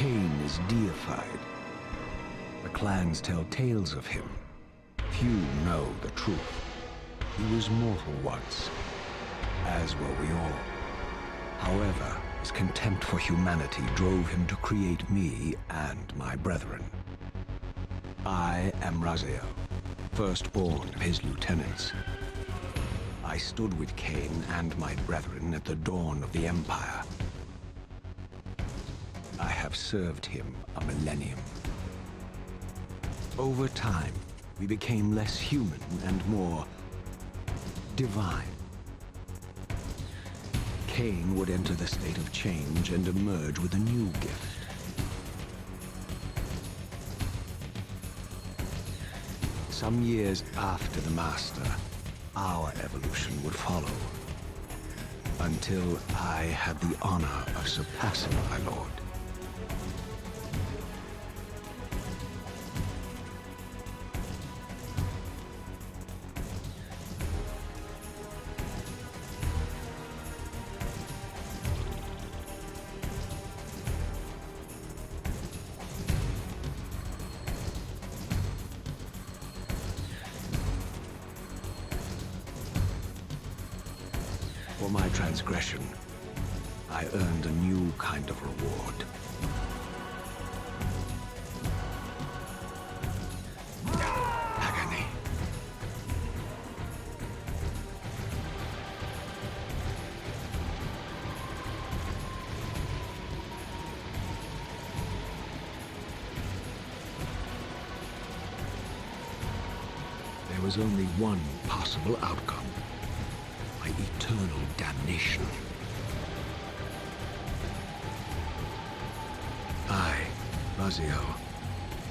Kain is deified. The clans tell tales of him. Few know the truth. He was mortal once, as were we all. However, his contempt for humanity drove him to create me and my brethren. I am Raziel, firstborn of his lieutenants. I stood with Kain and my brethren at the dawn of the Empire. I have served him a millennium. Over time, we became less human and more divine. Kain would enter the state of change and emerge with a new gift. Some years after the Master, our evolution would follow, until I had the honor of surpassing my lord. For my transgression, I earned a new kind of reward. Agony. There was only one possible outcome. My eternal damnation. I, Raziel,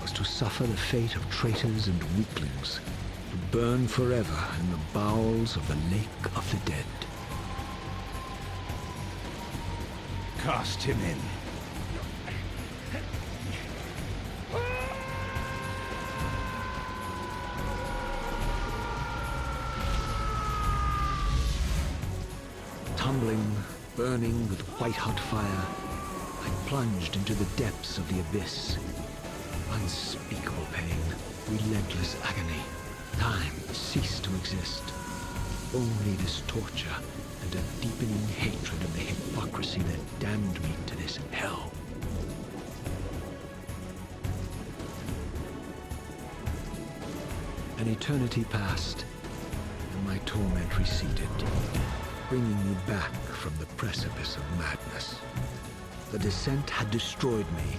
was to suffer the fate of traitors and weaklings, to burn forever in the bowels of the Lake of the Dead. Cast him in. Tumbling, burning with white-hot fire, I plunged into the depths of the abyss. Unspeakable pain, relentless agony. Time ceased to exist. Only this torture and a deepening hatred of the hypocrisy that damned me to this hell. An eternity passed, and my torment receded, bringing me back from the precipice of madness. The descent had destroyed me,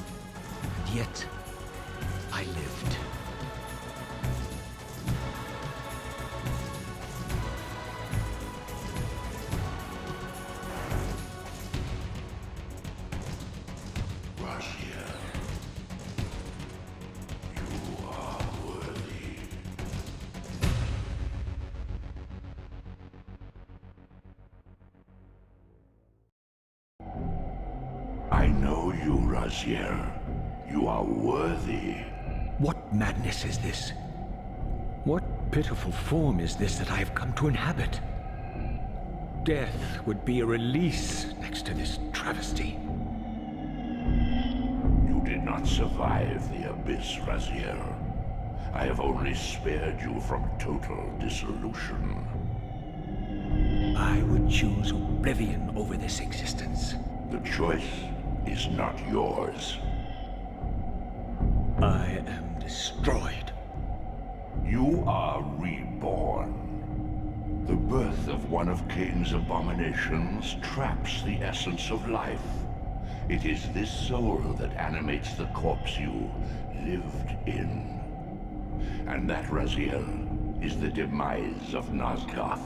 and yet I lived. Raziel, you are worthy. I know you, Raziel. You are worthy. What madness is this? What pitiful form is this that I have come to inhabit? Death would be a release next to this travesty. You did not survive the abyss, Raziel. I have only spared you from total dissolution. I would choose oblivion over this existence. The choice is not yours. I am destroyed. You are reborn. The birth of one of Kain's abominations traps the essence of life. It is this soul that animates the corpse you lived in. And that, Raziel, is the demise of Nosgoth.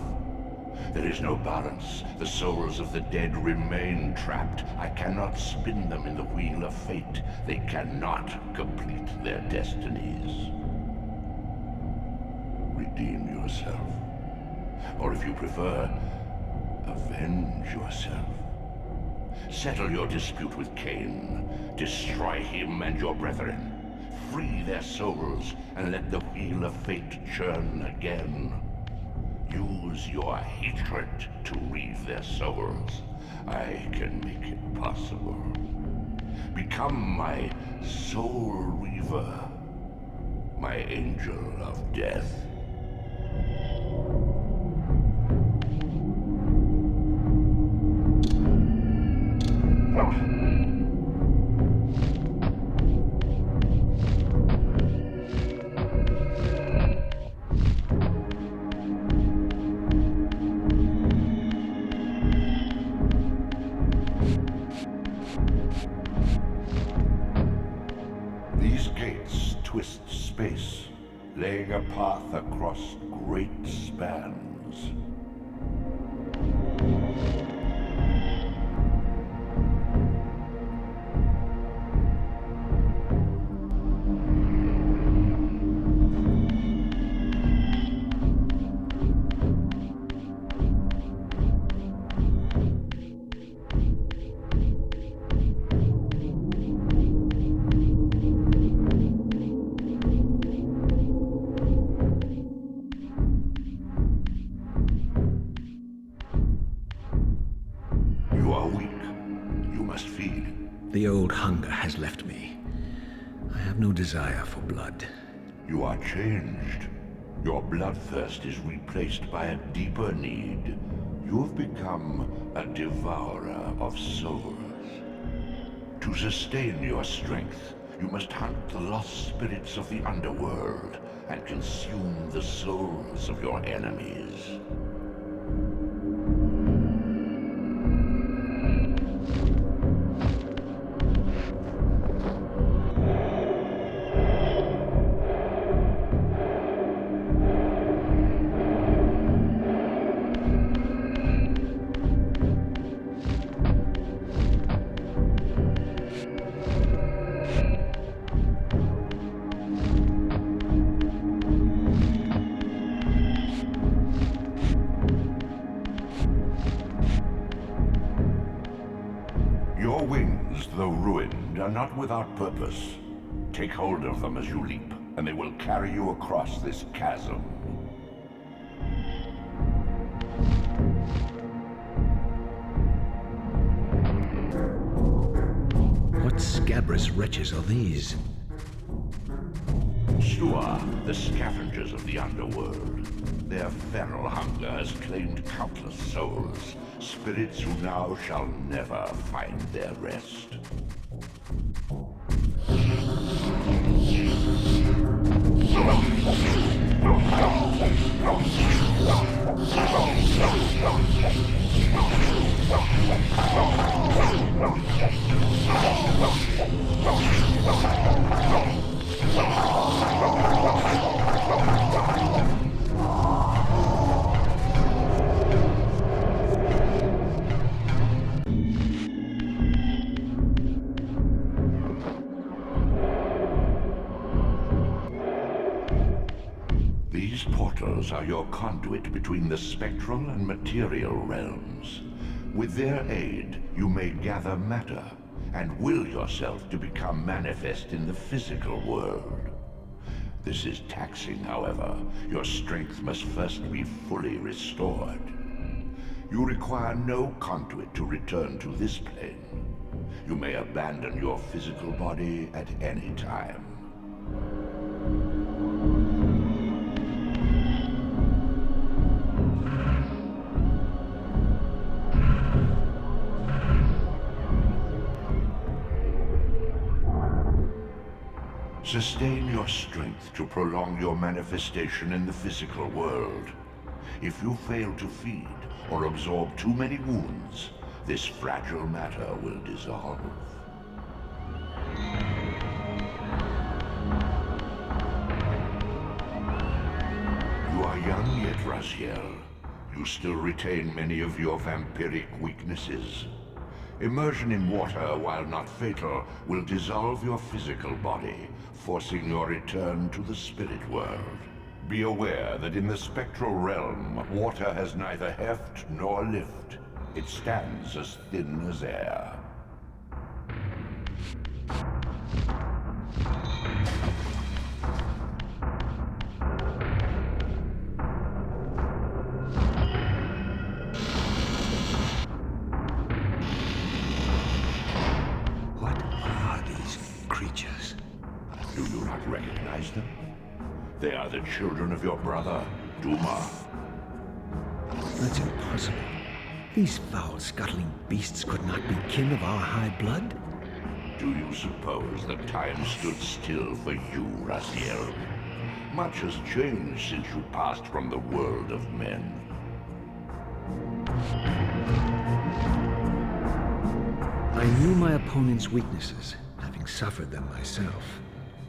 There is no balance. The souls of the dead remain trapped. I cannot spin them in the wheel of fate. They cannot complete their destinies. Redeem yourself. Or if you prefer, avenge yourself. Settle your dispute with Kain. Destroy him and your brethren. Free their souls and let the wheel of fate churn again. Use your hatred to reave their souls. I can make it possible. Become my soul reaver, my angel of death. These gates twist space, laying a path across great spans. You are weak. You must feed. The old hunger has left me. I have no desire for blood. You are changed. Your bloodthirst is replaced by a deeper need. You have become a devourer of souls. To sustain your strength, you must hunt the lost spirits of the underworld and consume the souls of your enemies. Your wings, though ruined, are not without purpose. Take hold of them as you leap, and they will carry you across this chasm. What scabrous wretches are these? Shua, the scavengers of the underworld. Their feral hunger has claimed countless souls, spirits who now shall never find their rest. These portals are your conduit between the spectral and material realms. With their aid, you may gather matter and will yourself to become manifest in the physical world. This is taxing, however. Your strength must first be fully restored. You require no conduit to return to this plane. You may abandon your physical body at any time. Sustain your strength to prolong your manifestation in the physical world. If you fail to feed or absorb too many wounds, this fragile matter will dissolve. You are young yet, Raziel. You still retain many of your vampiric weaknesses. Immersion in water, while not fatal, will dissolve your physical body, forcing your return to the spirit world. Be aware that in the spectral realm, water has neither heft nor lift. It stands as thin as air. What recognize them? They are the children of your brother, Duma. That's impossible. These foul, scuttling beasts could not be kin of our high blood. Do you suppose that time stood still for you, Raziel? Much has changed since you passed from the world of men. I knew my opponent's weaknesses, having suffered them myself.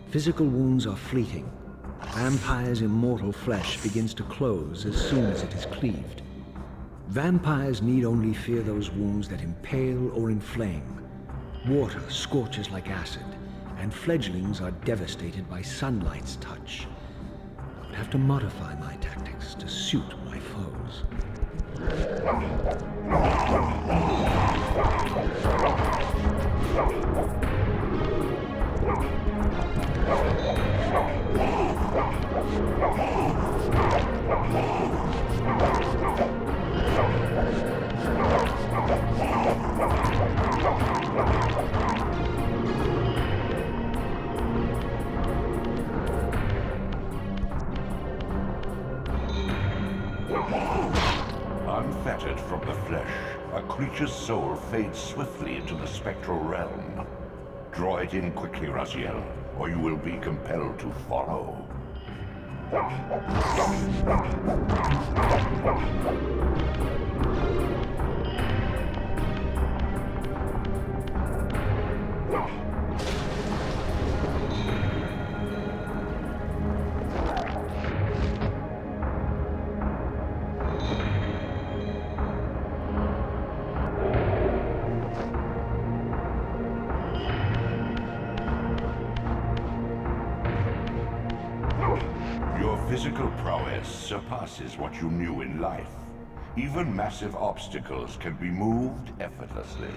Physical wounds are fleeting. Vampire's immortal flesh begins to close as soon as it is cleaved. Vampires need only fear those wounds that impale or inflame. Water scorches like acid, and fledglings are devastated by sunlight's touch. I would have to modify my tactics to suit my foes. Unfettered from the flesh, a creature's soul fades swiftly into the spectral realm. Draw it in quickly, Raziel, or you will be compelled to follow. Your physical prowess surpasses what you knew in life. Even massive obstacles can be moved effortlessly.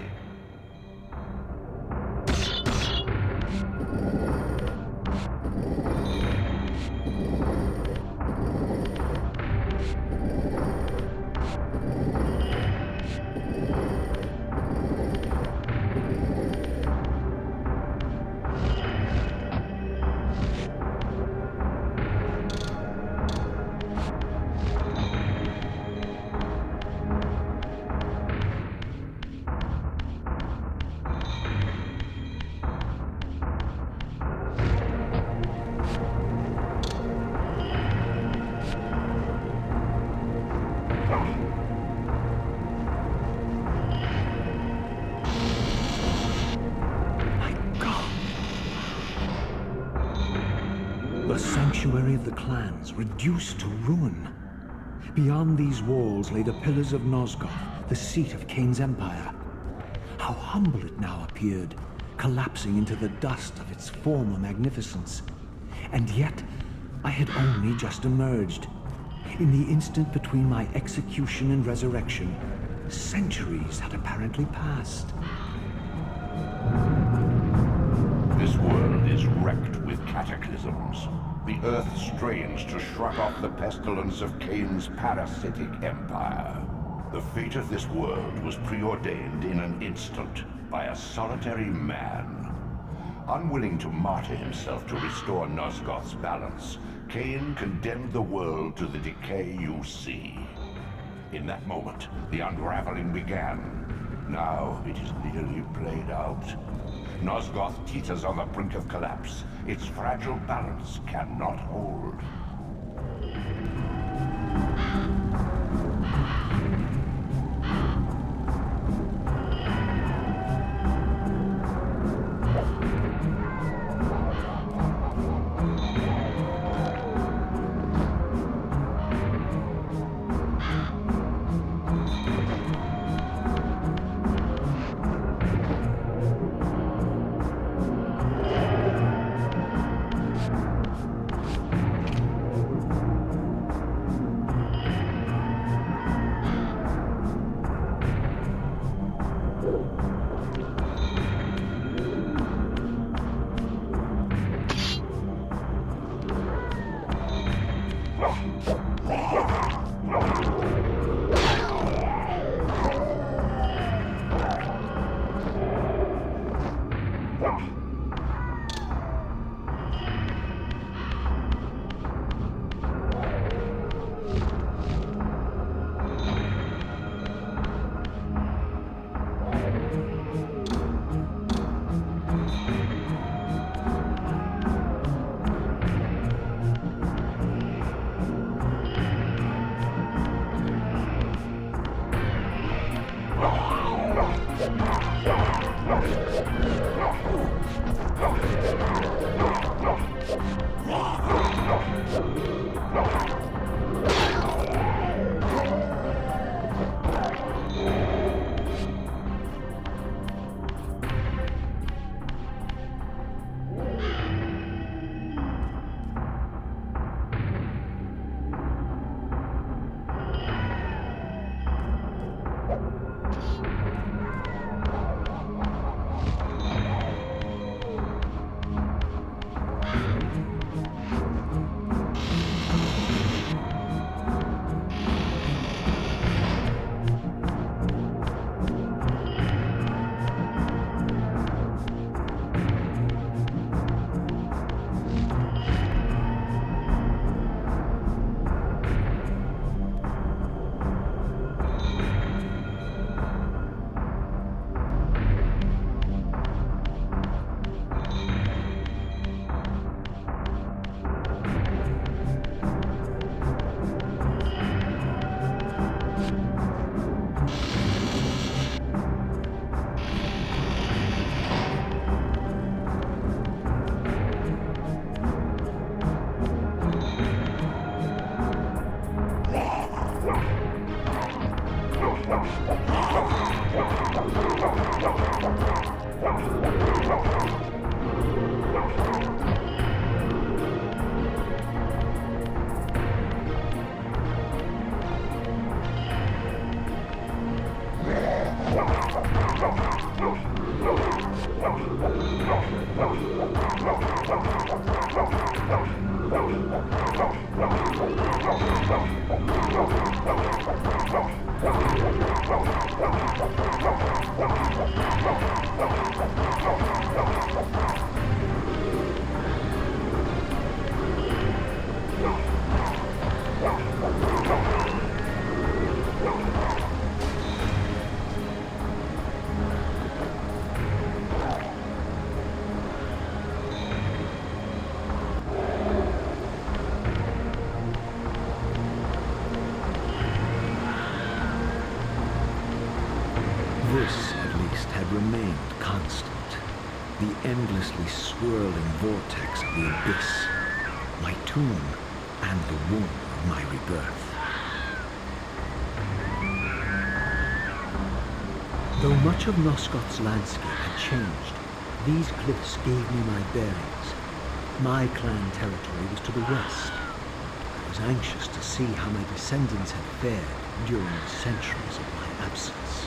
The sanctuary of the clans, reduced to ruin. Beyond these walls lay the pillars of Nosgoth, the seat of Kain's empire. How humble it now appeared, collapsing into the dust of its former magnificence. And yet, I had only just emerged. In the instant between my execution and resurrection, centuries had apparently passed. This world is wrecked with cataclysms. The earth strains to shrug off the pestilence of Kain's parasitic empire. The fate of this world was preordained in an instant by a solitary man. Unwilling to martyr himself to restore Nosgoth's balance, Kain condemned the world to the decay you see. In that moment, the unraveling began. Now it is nearly played out. Nosgoth teeters on the brink of collapse. Its fragile balance cannot hold. This, at least, had remained constant. The endlessly swirling vortex of the abyss, my tomb, and the womb of my rebirth. Though much of Nosgoth's landscape had changed, these cliffs gave me my bearings. My clan territory was to the west. I was anxious to see how my descendants had fared during the centuries of my absence.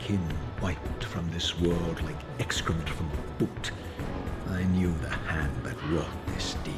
kin wiped from this world like excrement from a boot, I knew the hand that wrought this deed.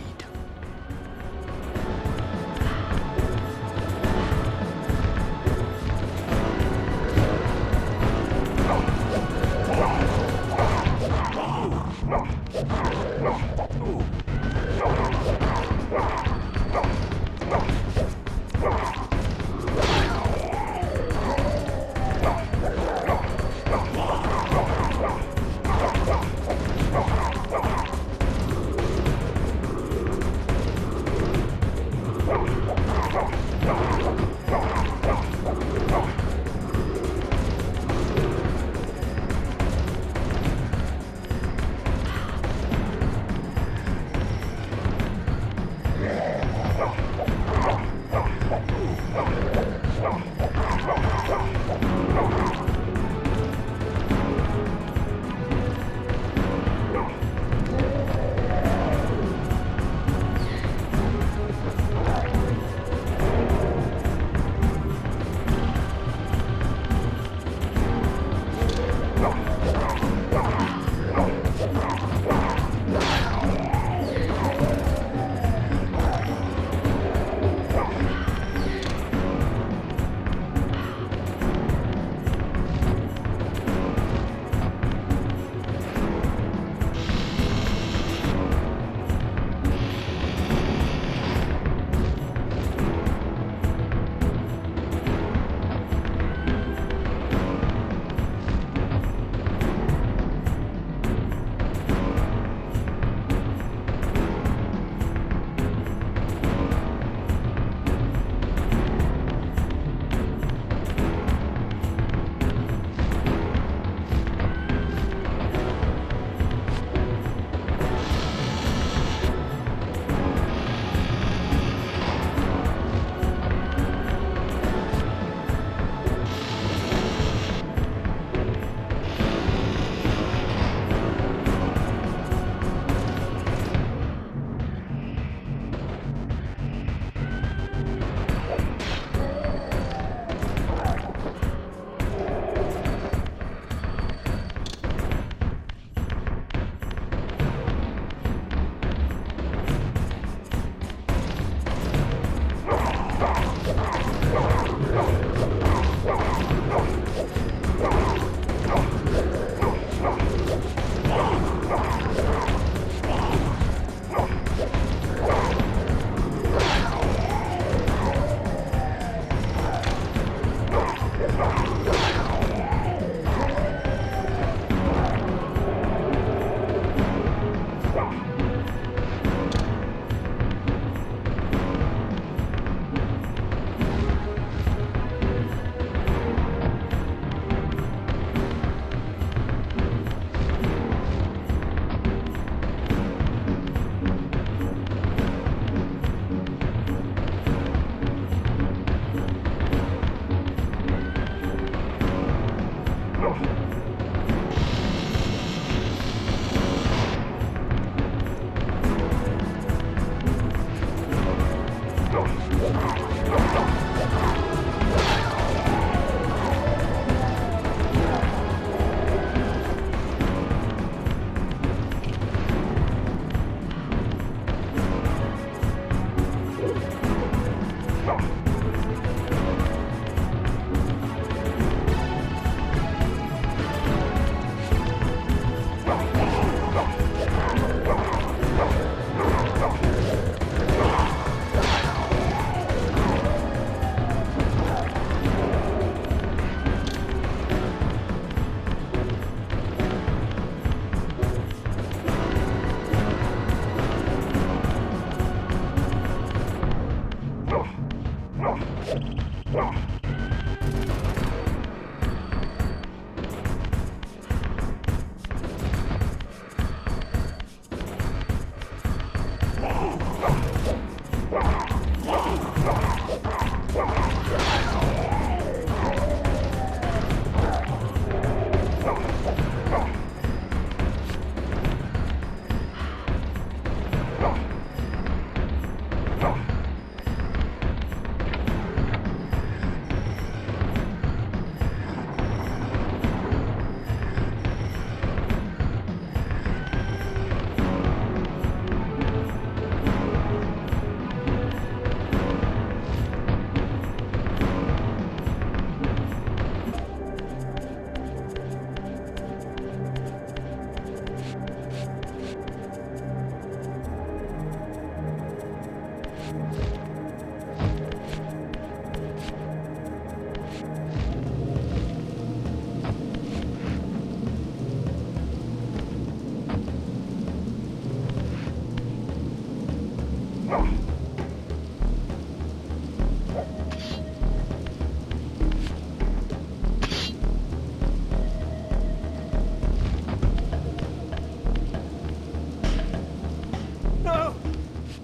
No!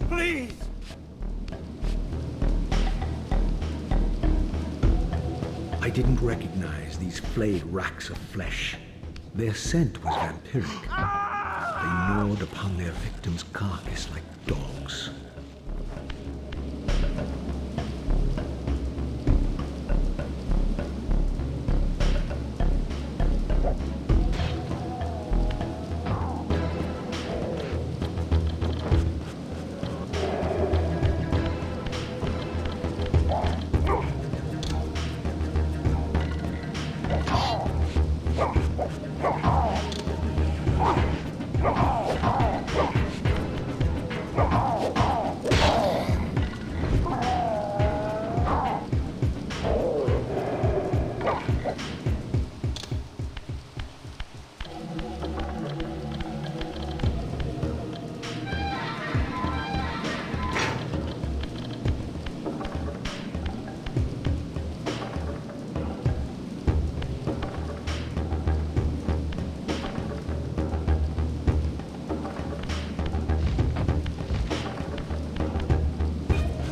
Please! I didn't recognize these flayed racks of flesh. Their scent was vampiric. They gnawed upon their victim's carcass like dogs.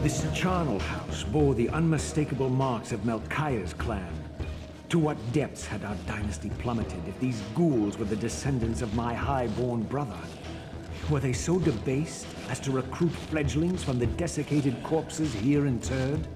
This charnel house bore the unmistakable marks of Melchiah's clan. To what depths had our dynasty plummeted if these ghouls were the descendants of my high-born brother? Were they so debased as to recruit fledglings from the desiccated corpses here interred?